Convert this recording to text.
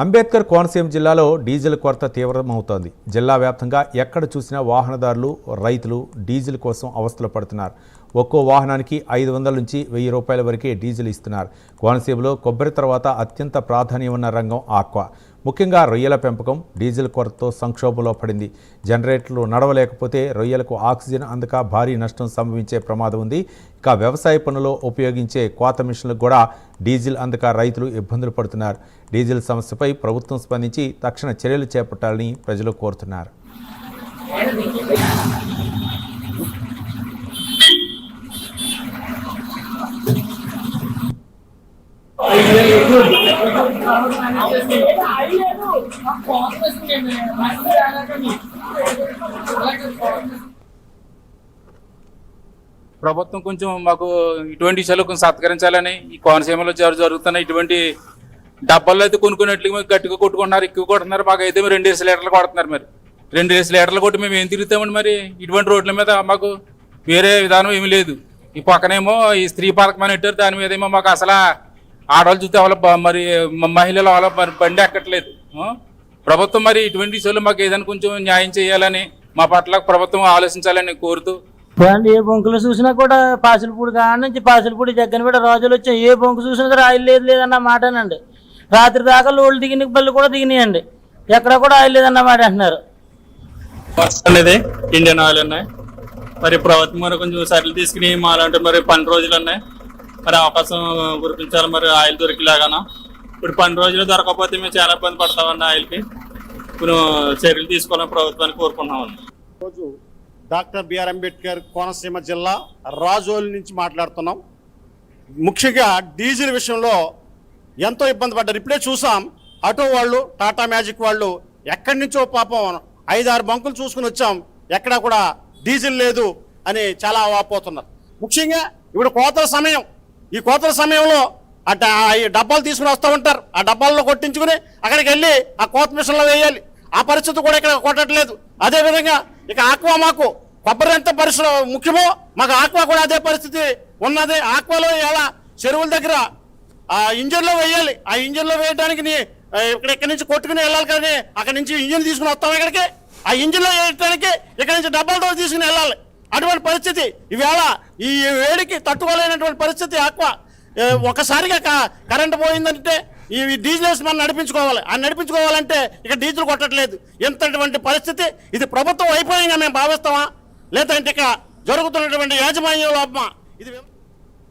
అంబేద్కర్ కోనసీమ జిల్లాలో డీజిల్ కొరత తీవ్రమవుతోంది. జిల్లా వ్యాప్తంగా ఎక్కడ చూసినా వాహనదారులు, రైతులు డీజిల్ కోసం అవస్థలు పడుతున్నారు. ఒక్కో వాహనానికి 500 నుంచి 1000 రూపాయల వరకే డీజిల్ ఇస్తున్నారు. కోనసీమలో కొబ్బరి తర్వాత అత్యంత ప్రాధాన్యం ఉన్న రంగం ఆక్వా. ముఖ్యంగా రొయ్యల పెంపకం డీజిల్ కొరతతో సంక్షోభంలో పడింది. జనరేటర్లు నడవలేకపోతే రొయ్యలకు ఆక్సిజన్ అందక భారీ నష్టం సంభవించే ప్రమాదం ఉంది. ఇక వ్యవసాయ పనుల్లో ఉపయోగించే కోత మిషన్లకు కూడా డీజిల్ అందక రైతులు ఇబ్బందులు పడుతున్నారు. డీజిల్ సమస్యపై ప్రభుత్వం స్పందించి తక్షణ చర్యలు చేపట్టాలని ప్రజలు కోరుతున్నారు. ప్రభుత్వం కొంచెం మాకు ఇటువంటి విషయాలు కొంచెం సత్కరించాలని, ఈ కోనసీమలో జరుగుతున్న ఇటువంటి డబ్బాల్లో అయితే కొనుక్కున్నట్లు గట్టిగా కొట్టుకుంటున్నారు, ఎక్కువ కొడుతున్నారు. మాకు అయితే 2 లీటర్లు కొడుతున్నారు. మరి 2 లీటర్లు కొట్టి మేము ఏం తిరుగుతామండి? మరి ఇటువంటి రోడ్ల మీద మాకు వేరే విధానం ఏమీ లేదు. ఈ పక్కనేమో ఈ స్త్రీ పార్క్ అని పెట్టారు, దాని మీద ఏమో మాకు అసలు ఆడవాళ్ళు చూస్తే వాళ్ళ మరి మహిళలు వాళ్ళ మరి బండి ఎక్కట్లేదు. ప్రభుత్వం మరి ఇటువంటి విషయాలు మాకు ఏదైనా కొంచెం న్యాయం చేయాలని, మా పట్ల ప్రభుత్వం ఆలోచించాలని కోరుతూ, ఏ బొంకులు చూసినా కూడా పాసిలపూడి కాడ నుంచి పాసిలపూడి జగ్గనపేట రోజులు వచ్చాయి. ఏ బొంకు చూసినా సరే ఆయిల్ లేదన్న మాటనండి. రాత్రి దాకా లోళ్ళు దిగిన బళ్ళు కూడా దిగినాయండి, ఎక్కడ కూడా ఆయిల్ లేదన్న మాట అంటున్నారు. ఇండియన్ ఆయిల్ ఉన్నాయి. మరి ప్రభుత్వం మరి కొంచెం సర్లు తీసుకుని మాలంటే మరి 12 రోజులు ఉన్నాయి. మరి అవకాశం కురిపించాలి మరి ఆయిల్ దొరికేలాగానా. ఇప్పుడు 12 రోజులు దొరకకపోతే మేము చాలా ఇబ్బంది పడతామన్న ఆయిల్కి. ఇప్పుడు చర్యలు తీసుకోవాలని ప్రభుత్వాన్ని కోరుకుంటున్నామని. రోజు డాక్టర్ బిఆర్ అంబేద్కర్ కోనసీమ జిల్లా రాజోలు నుంచి మాట్లాడుతున్నాం. ముఖ్యంగా డీజిల్ విషయంలో ఎంతో ఇబ్బంది పడ్డారు. ఇప్పుడే చూసాం, ఆటో వాళ్ళు, టాటా మ్యాజిక్ వాళ్ళు ఎక్కడి నుంచో పాపం 5-6 బంకులు చూసుకుని వచ్చాం, ఎక్కడా కూడా డీజిల్ లేదు అని చాలా వాపోతున్నారు. ముఖ్యంగా ఇప్పుడు కోతల సమయం, ఈ కోతల సమయంలో డబ్బాలు తీసుకుని వస్తూ ఉంటారు. ఆ డబ్బాల్లో కొట్టించుకుని అక్కడికి వెళ్ళి ఆ కోత మిషన్లో వేయాలి. ఆ పరిస్థితి కూడా ఇక్కడ కొట్టట్లేదు. అదేవిధంగా ఇక ఆక్వా, మాకు కొబ్బరి ఎంత పరిశ్రమ ముఖ్యమో మాకు ఆక్వా కూడా అదే పరిస్థితి ఉన్నది. ఆక్వాలో ఎలా చెరువుల దగ్గర ఆ ఇంజన్లో వేయాలి. ఆ ఇంజన్లో వేయడానికి ఇక్కడి నుంచి కొట్టుకుని వెళ్ళాలి, కానీ అక్కడి నుంచి ఇంజిన్ తీసుకుని వస్తాం ఇక్కడికి. ఆ ఇంజిన్లో వేయడానికి ఇక్కడ నుంచి డబ్బాలతో తీసుకుని వెళ్ళాలి. అటువంటి పరిస్థితి ఈవేళ ఈ వేడికి తట్టుకోలేనటువంటి పరిస్థితి ఆక్వా. ఒకసారిగా కరెంటు పోయిందంటే ఈ డీజిల్ మనం నడిపించుకోవాలి. ఆ నడిపించుకోవాలంటే ఇక డీజిల్ కొట్టట్లేదు. ఎంతటువంటి పరిస్థితి ఇది? ప్రభుత్వం వైఫల్యంగా మేము భావిస్తామా, లేదంటే ఇక జరుగుతున్నటువంటి యాజమాన్యం లోపమా? ఇది